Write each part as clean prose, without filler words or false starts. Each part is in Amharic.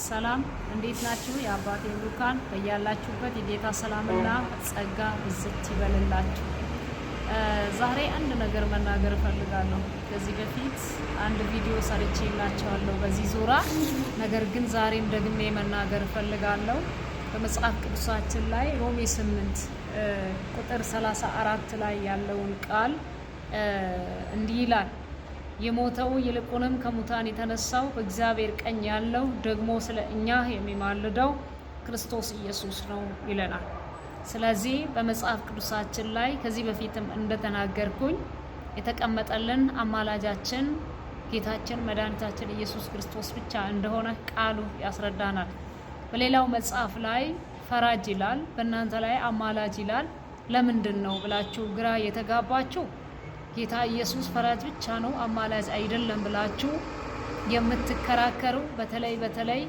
ሰላም እንዴት ናችሁ? የአባቴ ብሩካን በያላችሁበት የጌታ ሰላምና ጸጋ ብዝት ይበልላችሁ። ዛሬ አንድ ነገር መናገር እፈልጋለሁ። ከዚህ በፊት አንድ ቪዲዮ ሰርቼላችኋለሁ በዚህ ዙሪያ። ነገር ግን ዛሬም ደግሜ መናገር እፈልጋለሁ። በመጽሐፍ ቅዱሳችን ላይ ሮሜ 8 ቁጥር 34 ላይ ያለውን ቃል እንዲህ ይላል፣ የሞተው ይልቁንም ከሙታን የተነሳው በእግዚአብሔር ቀኝ ያለው ደግሞ ስለ እኛ የሚማልደው ክርስቶስ ኢየሱስ ነው ይለናል። ስለዚህ በመጽሐፍ ቅዱሳችን ላይ ከዚህ በፊትም እንደተናገርኩኝ የተቀመጠልን አማላጃችን ጌታችን መድኃኒታችን ኢየሱስ ክርስቶስ ብቻ እንደሆነ ቃሉ ያስረዳናል። በሌላው መጽሐፍ ላይ ፈራጅ ይላል፣ በእናንተ ላይ አማላጅ ይላል። ለምንድን ነው ብላችሁ ግራ የተጋባችሁ ጌታ ኢየሱስ ፈራጅ ብቻ ነው አማላጅ አይደለም ብላችሁ የምትከራከሩ በተለይ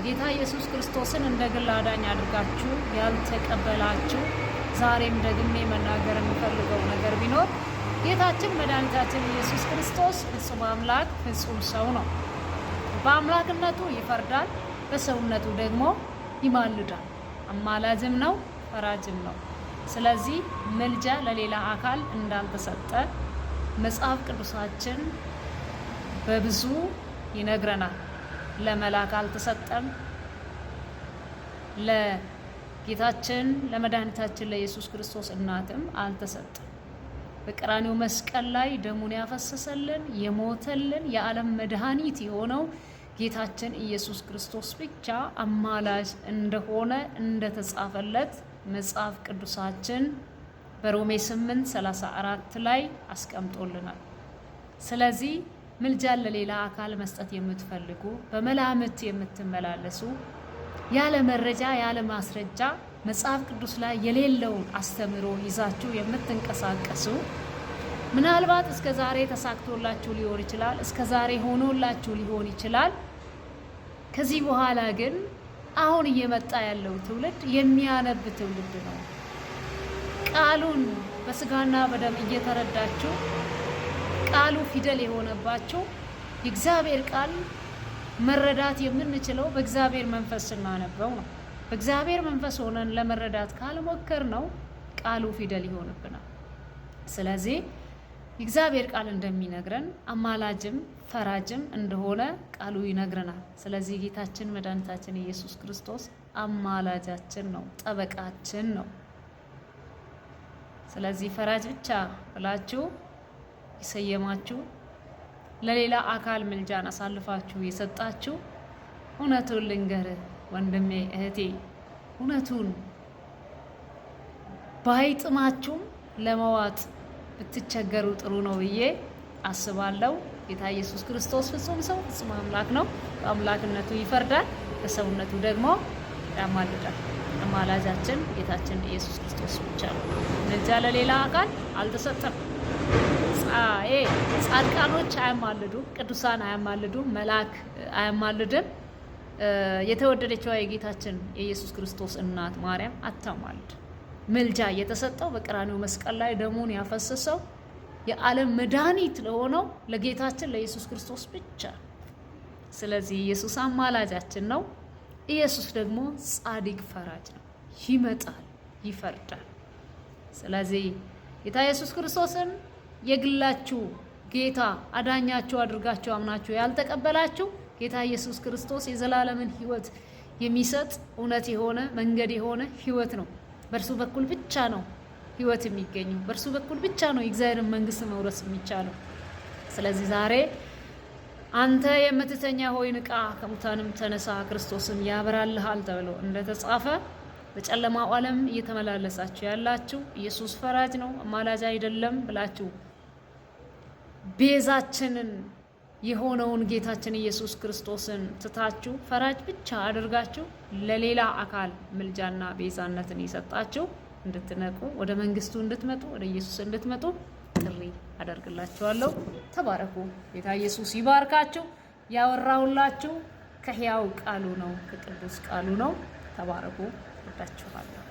ጌታ ኢየሱስ ክርስቶስን እንደ ግል አዳኝ አድርጋችሁ ያልተቀበላችሁ፣ ዛሬም ደግሜ መናገር የምፈልገው ነገር ቢኖር ጌታችን መድኃኒታችን ኢየሱስ ክርስቶስ ፍጹም አምላክ ፍጹም ሰው ነው። በአምላክነቱ ይፈርዳል፣ በሰውነቱ ደግሞ ይማልዳል። አማላጅም ነው፣ ፈራጅም ነው። ስለዚህ ምልጃ ለሌላ አካል እንዳልተሰጠ መጽሐፍ ቅዱሳችን በብዙ ይነግረናል። ለመላክ አልተሰጠም፣ ለጌታችን ለመድኃኒታችን ለኢየሱስ ክርስቶስ እናትም አልተሰጠም። በቀራንዮ መስቀል ላይ ደሙን ያፈሰሰልን የሞተልን የዓለም መድኃኒት የሆነው ጌታችን ኢየሱስ ክርስቶስ ብቻ አማላጅ እንደሆነ እንደተጻፈለት መጽሐፍ ቅዱሳችን በሮሜ 8:34 ላይ አስቀምጦልናል። ስለዚህ ምልጃን ለሌላ አካል መስጠት የምትፈልጉ፣ በመላምት የምትመላለሱ፣ ያለ መረጃ ያለ ማስረጃ መጽሐፍ ቅዱስ ላይ የሌለውን አስተምሮ ይዛችሁ የምትንቀሳቀሱ፣ ምናልባት እስከ ዛሬ ተሳክቶላችሁ ሊሆን ይችላል፣ እስከ ዛሬ ሆኖላችሁ ሊሆን ይችላል። ከዚህ በኋላ ግን አሁን እየመጣ ያለው ትውልድ የሚያነብ ትውልድ ነው። ቃሉን በስጋና በደም እየተረዳችሁ ቃሉ ፊደል የሆነባችሁ፣ የእግዚአብሔር ቃል መረዳት የምንችለው በእግዚአብሔር መንፈስ ስናነበው ነው። በእግዚአብሔር መንፈስ ሆነን ለመረዳት ካልሞከር ነው ቃሉ ፊደል ይሆንብናል። ስለዚህ የእግዚአብሔር ቃል እንደሚነግረን አማላጅም ፈራጅም እንደሆነ ቃሉ ይነግረናል። ስለዚህ ጌታችን መድኃኒታችን ኢየሱስ ክርስቶስ አማላጃችን ነው፣ ጠበቃችን ነው። ስለዚህ ፈራጅ ብቻ ብላችሁ የሰየማችሁ፣ ለሌላ አካል ምልጃን አሳልፋችሁ የሰጣችሁ፣ እውነቱን ልንገርህ ወንድሜ እህቴ፣ እውነቱን ባይጥማችሁም ለመዋጥ ብትቸገሩ ጥሩ ነው ብዬ አስባለሁ። ጌታ ኢየሱስ ክርስቶስ ፍጹም ሰው ፍጹም አምላክ ነው። በአምላክነቱ ይፈርዳል፣ በሰውነቱ ደግሞ ያማልዳል። አማላጃችን ጌታችን ኢየሱስ ክርስቶስ ብቻ ነው። ምልጃ ለሌላ አካል አልተሰጠም። ጻድቃኖች አያማልዱም፣ ቅዱሳን አያማልዱም፣ መልአክ አያማልድም። የተወደደችዋ የጌታችን የኢየሱስ ክርስቶስ እናት ማርያም አታማልድ። ምልጃ የተሰጠው በቀራንዮ መስቀል ላይ ደሙን ያፈሰሰው የዓለም መድኃኒት ለሆነው ለጌታችን ለኢየሱስ ክርስቶስ ብቻ። ስለዚህ ኢየሱስ አማላጃችን ነው። ኢየሱስ ደግሞ ጻድቅ ፈራጅ ነው። ይመጣል፣ ይፈርዳል። ስለዚህ ጌታ ኢየሱስ ክርስቶስን የግላችሁ ጌታ አዳኛችሁ አድርጋችሁ አምናችሁ ያልተቀበላችሁ፣ ጌታ ኢየሱስ ክርስቶስ የዘላለምን ሕይወት የሚሰጥ እውነት የሆነ መንገድ የሆነ ሕይወት ነው። በእርሱ በኩል ብቻ ነው ሕይወት የሚገኘው። በእርሱ በኩል ብቻ ነው የእግዚአብሔርን መንግስት መውረስ የሚቻለው። ስለዚህ ዛሬ አንተ የምትተኛ ሆይ ንቃ፣ ከሙታንም ተነሳ፣ ክርስቶስም ያበራልሃል ተብሎ እንደተጻፈ በጨለማው ዓለም እየተመላለሳችሁ ያላችሁ ኢየሱስ ፈራጅ ነው አማላጅ አይደለም ብላችሁ ቤዛችንን የሆነውን ጌታችን ኢየሱስ ክርስቶስን ትታችሁ ፈራጅ ብቻ አድርጋችሁ ለሌላ አካል ምልጃና ቤዛነትን የሰጣችሁ እንድትነቁ፣ ወደ መንግስቱ እንድትመጡ፣ ወደ ኢየሱስ እንድትመጡ ጥሪ አደርግላችኋለሁ። ተባረኩ። ጌታ ኢየሱስ ይባርካችሁ። ያወራሁላችሁ ከሕያው ቃሉ ነው፣ ከቅዱስ ቃሉ ነው። ተባረኩ። ወዳችኋለሁ።